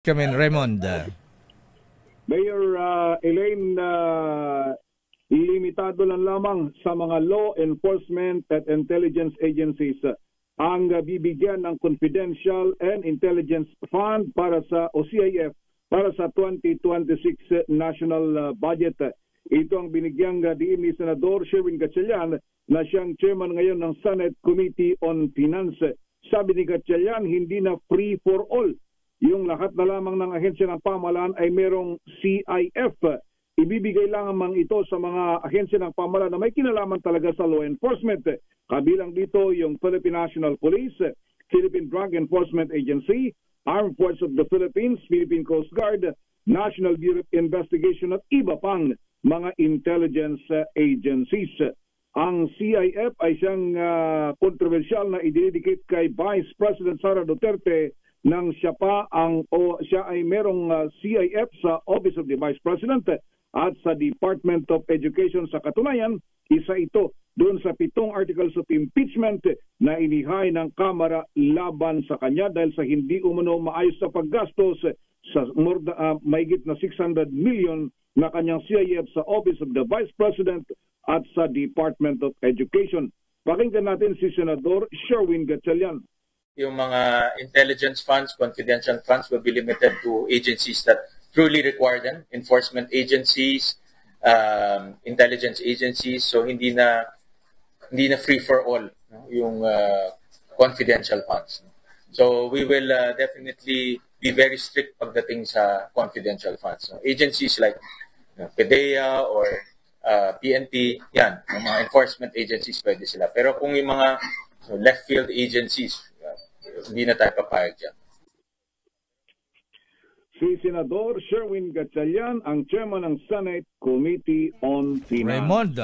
Kamin Raymond. Mayor Elaine, limitado lang lamang sa mga law enforcement at intelligence agencies ang bibigyan ng confidential and intelligence fund para sa OCIF para sa 2026 national budget. Ito ang binigyang diin ni Senador Sherwin Gatchalian na siyang chairman ngayon ng Senate Committee on Finance. Sabi ni Gatchalian, hindi na free for all. Yung lahat na lamang ng ahensya ng pamahalaan ay merong CIF. Ibibigay lamang ito sa mga ahensya ng pamahalaan na may kinalaman talaga sa law enforcement. Kabilang dito yung Philippine National Police, Philippine Drug Enforcement Agency, Armed Forces of the Philippines, Philippine Coast Guard, National Bureau of Investigation at iba pang mga intelligence agencies. Ang CIF ay siyang kontrobersyal na idedicate kay Vice President Sara Duterte nang siya ay merong CIF sa Office of the Vice President at sa Department of Education. Sa katunayan, isa ito doon sa 7 articles of impeachment na inihay ng Kamara laban sa kanya dahil sa hindi umano maayos sa paggastos sa mahigit na 600 million na kanyang CIF sa Office of the Vice President at sa Department of Education. Pakinggan natin si Senador Sherwin Gatchalian. Yung mga intelligence funds, confidential funds will be limited to agencies that truly require them, enforcement agencies, intelligence agencies. So hindi na free for all, no? Yung confidential funds. So we will definitely be very strict pagdating sa confidential funds. So agencies like PDEA or PNP, yan, yung mga enforcement agencies pwede sila. Pero kung yung mga left field agencies, hindi na tayo papayag dyan. Si Senador Sherwin Gatchalian, ang chairman ng Senate Committee on Finance. Raymond,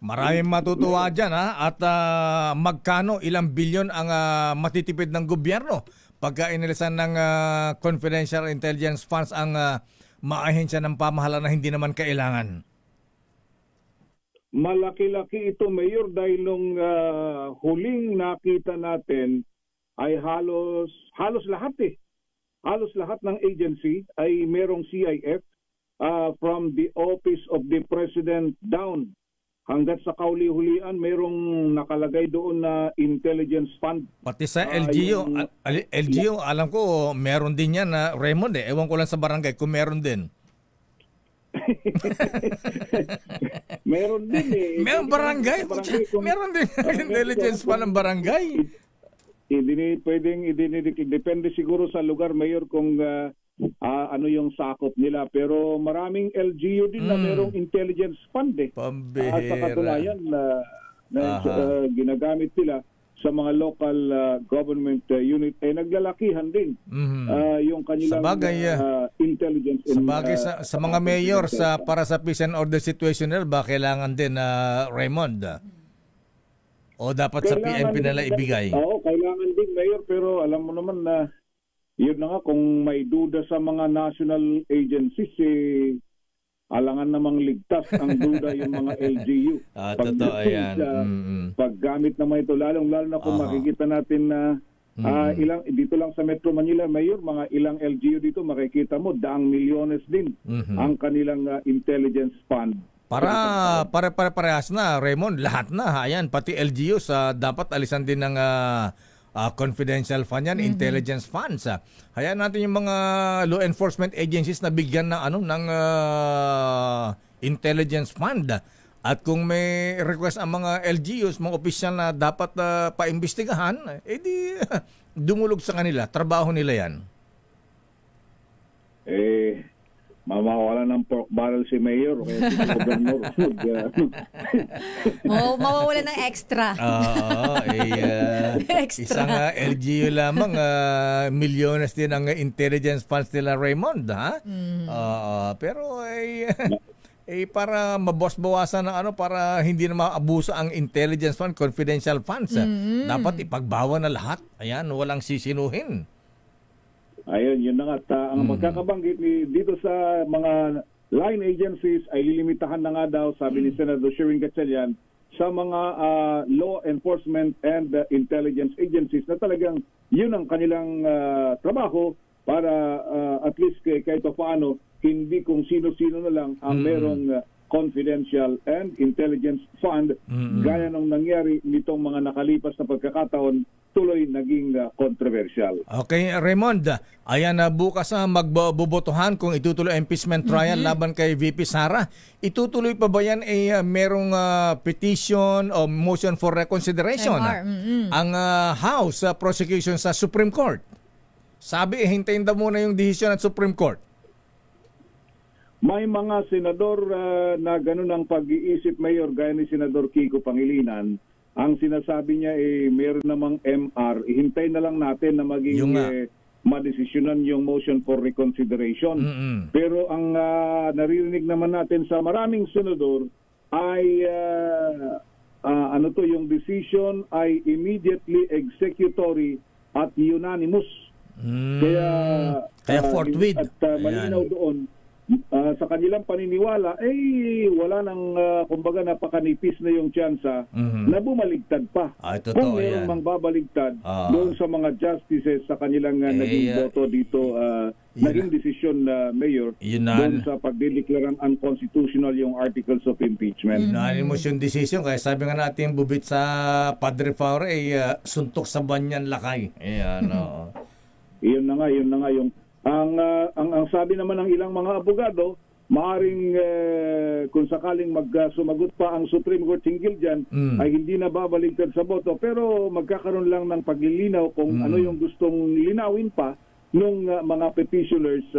maraming matutuwa dyan at magkano, ilang bilyon ang matitipid ng gobyerno pagka inilisan ng confidential intelligence funds ang maahensya ng pamahalaan na hindi naman kailangan? Malaki-laki ito, Mayor, dahil nung huling nakita natin ay halos lahat Halos lahat ng agency ay merong CIF from the Office of the President down. Hanggat sa kauli-hulian, merong nakalagay doon na intelligence fund. Pati sa LGU, LGU, alam ko, meron din yan na Raymond Ewan ko lang sa barangay kung meron din. Meron din Meron barangay. Meron din intelligence fund ng barangay. Depende siguro sa lugar, Mayor, kung ano yung sakop nila. Pero maraming LGU din na merong intelligence fund Pambihira. Sa katunayan ginagamit nila sa mga local government unit naglalakihan din yung kanilang intelligence. Sa mga mayor para sa peace and order situational ba kailangan din Raymond? O dapat kailangan sa PNP nila ibigay? Oo, kailangan din, Mayor. Pero alam mo naman na yun na nga, kung may duda sa mga national agencies, alangan namang ligtas ang duda yung mga LGU. Totoo yan. Paggamit naman ito, lalo na kung makikita natin na dito lang sa Metro Manila, Mayor, mga ilang LGU dito, makikita mo, daang milyones din ang kanilang intelligence fund. Parehas na, Raymond, lahat na. Ayan, pati LGUs dapat alisan din ng confidential fund yan, intelligence funds. Hayaan natin yung mga law enforcement agencies na bigyan ng intelligence fund. At kung may request ang mga LGUs, mga opisyal na dapat paimbestigahan, edi dumulog sa kanila. Trabaho nila yan. Mamawala ng pork barrel si Mayor kaya si Governor. Mawawala ng extra. Extra. Isang LGU lamang, milyones din ang intelligence funds nila, Raymond. Pero para mabawasan ng para hindi na maabuso ang intelligence fund, confidential funds. Dapat ipagbawa na lahat. Ayan, walang sisinuhin. Ayun, yun na nga. Ang magkakabanggit dito sa mga line agencies ay lilimitahan na nga daw, sabi ni Senator Sherwin Gatchalian, sa mga law enforcement and intelligence agencies na talagang yun ang kanilang trabaho para at least kahit paano hindi kung sino-sino na lang ang merong confidential and intelligence fund gaya ng nangyari nitong mga nakalipas na pagkakataon, tuloy naging controversial. Okay, Raymond, ayan na bukas magbubotohan kung itutuloy ang impeachment trial laban kay VP Sara. Itutuloy pa ba yan merong petition o motion for reconsideration ang House prosecution sa Supreme Court? Sabi, hintayin daw muna yung decision ng Supreme Court. May mga senador na ganun ang pag-iisip, Mayor, gaya ni Senador Kiko Pangilinan. Ang sinasabi niya mayroon namang MR. Ihintay na lang natin na maging madesisyonan yung motion for reconsideration. Pero ang naririnig naman natin sa maraming senador ay yung decision ay immediately executory at unanimous. Kaya forthwith. At malinaw doon, sa kanilang paniniwala, wala nang, kumbaga, napakanipis na yung tsansa na bumaligtad pa. Kung mayroong mang babaligtad doon sa mga justices sa kanilang naging boto dito, naging desisyon na Mayor, doon sa pagdideklarang unconstitutional yung articles of impeachment. Unanimous yung decision. Kaya sabi nga natin, bubit sa Padre Faure, suntok sa banyan lakay. Yun na nga yung ang sabi naman ng ilang mga abogado, maaring kung sakaling sumagot pa ang Supreme Court hinggil dyan, ay hindi na babaligtad sa boto, pero magkakaroon lang ng paglilinaw kung ano yung gustong linawin pa nung mga petitioners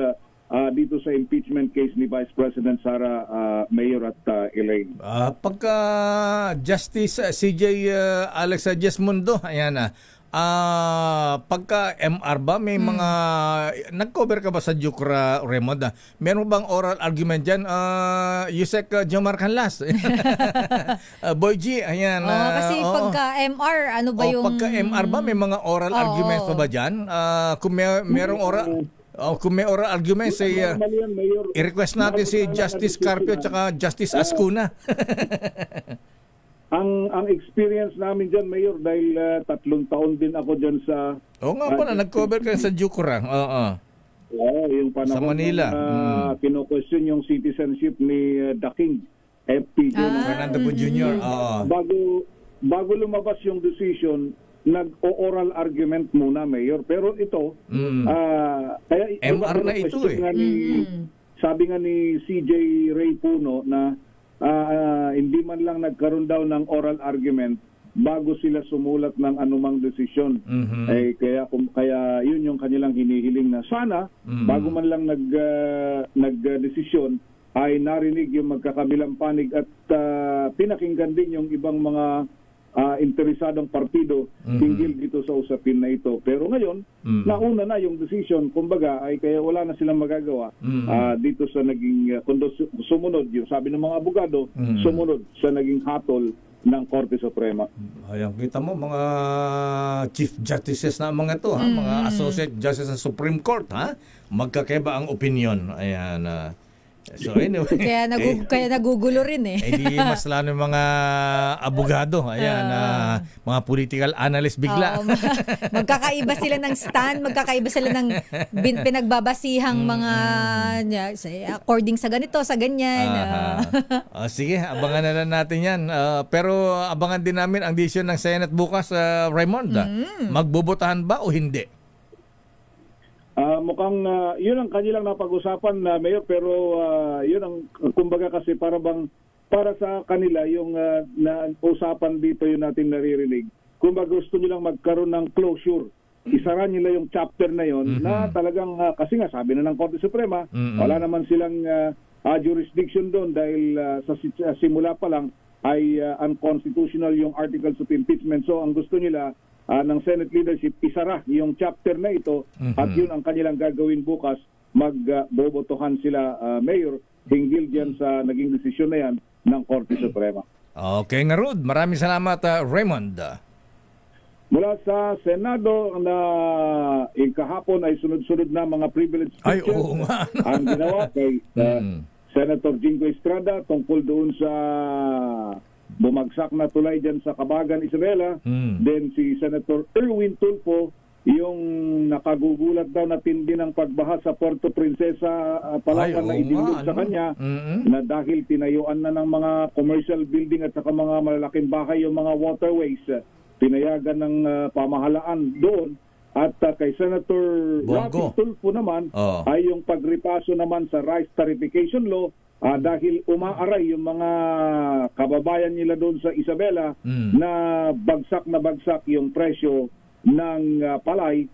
dito sa impeachment case ni Vice President Sara, Mayor at Elaine. Pagka Justice CJ Alex Jesmundo, ayan pagka MR ba, may mga nag-cover ka ba sa Jukra, Raymond? Meron bang oral argument dyan? Yusek Jomar Canlas. Boy G, ayan. Kasi pagka MR, ano ba yung... Pagka MR ba, may mga oral arguments pa ba dyan? Kung merong oral... kung may oral arguments, i-request natin si Justice Carpio at Justice Ascuna. Ang experience namin dyan, Mayor, dahil 3 taon din ako dyan sa... Oo nga pala, nag-cover ka sa Jukra. Yung panahon sa Manila. Kino-question yung citizenship ni The King, FP. Fernando Po Jr. Bago lumabas yung decision, nag-oral argument muna, Mayor. Pero ito, kaya MR na ito sabi nga ni CJ Ray Puno na hindi man lang nagkaroon daw ng oral argument bago sila sumulat ng anumang desisyon. Kaya yun yung kanilang hinihiling na sana bago man lang nagdesisyon ay narinig yung magkakabilang panig at pinakinggan din yung ibang mga interesadong partido hinggil dito sa usapin na ito. Pero ngayon, nauna na yung decision, kumbaga, ay kaya wala na silang magagawa dito sa naging, sumunod, yung sabi ng mga abogado, sumunod sa naging hatol ng Korte Suprema. Ayan, kita mo, mga Chief Justices na mga ito, mga Associate Justices sa Supreme Court, magkakaiba ang opinion. Ayan, so anyway, kaya nagugulo rin di mas lalo yung mga abogado, ayan, mga political analyst bigla. Magkakaiba sila ng stand, magkakaiba sila ng pinagbabasihang mga according sa ganito, sa ganyan. Sige, abangan na lang natin yan. Pero abangan din namin ang decision ng Senate bukas, Raymond. Magbobotahan ba o hindi? Mukhang yun ang kanilang napag-usapan na Mayor, pero yun ang kumbaga kasi para sa kanila yung usapan dito yung natin naririnig. Kumbaga gusto nilang magkaroon ng closure. Isara nila yung chapter na yon na talagang kasi nga sabi na ng Korte Suprema, wala naman silang jurisdiction doon dahil sa simula pa lang ay unconstitutional yung articles of impeachment. So ang gusto nila ng Senate leadership, isara yung chapter na ito at yun ang kanilang gagawin bukas. Magbobotohan sila, Mayor, hinggil dyan sa naging desisyon na yan ng Korte Suprema. Okay nga, Rod. Maraming salamat, Raymond. Mula sa Senado na kahapon ay sunod-sunod na mga privilege speeches ang ginawa kay Senator Jingo Estrada tungkol doon sa bumagsak na tulay dyan sa Kabagan, Isabela. Then si Senator Erwin Tulfo yung nakagugulat daw na tindi ng pagbaha sa Puerto Princesa, Palawan na idinulog sa kanya na dahil tinayuan na ng mga commercial building at saka mga malalaking bahay yung mga waterways, pinayagan ng pamahalaan doon. At kay Senator Rafi Tulfo naman ay yung pagripaso naman sa rice tarification law dahil umaaray yung mga kababayan nila doon sa Isabela na bagsak yung presyo ng palay,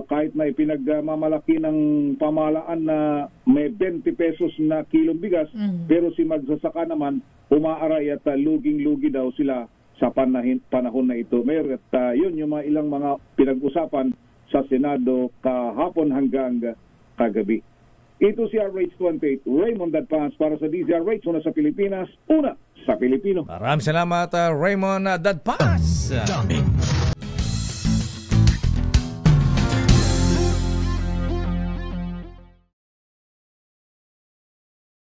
kahit na ipinagmamalaki ng pamahalaan na may 20 pesos na kilong bigas, pero si magsasaka naman umaaray at luging-lugi daw sila sa panahon na ito. Mayor, at yun yung mga ilang mga pinag-usapan sa Senado kahapon hanggang kagabi. Ito si RH28, Raymond Dadpans para sa DZRH, una sa Pilipinas, una sa Pilipino. Maraming salamat, Raymond Dadpans.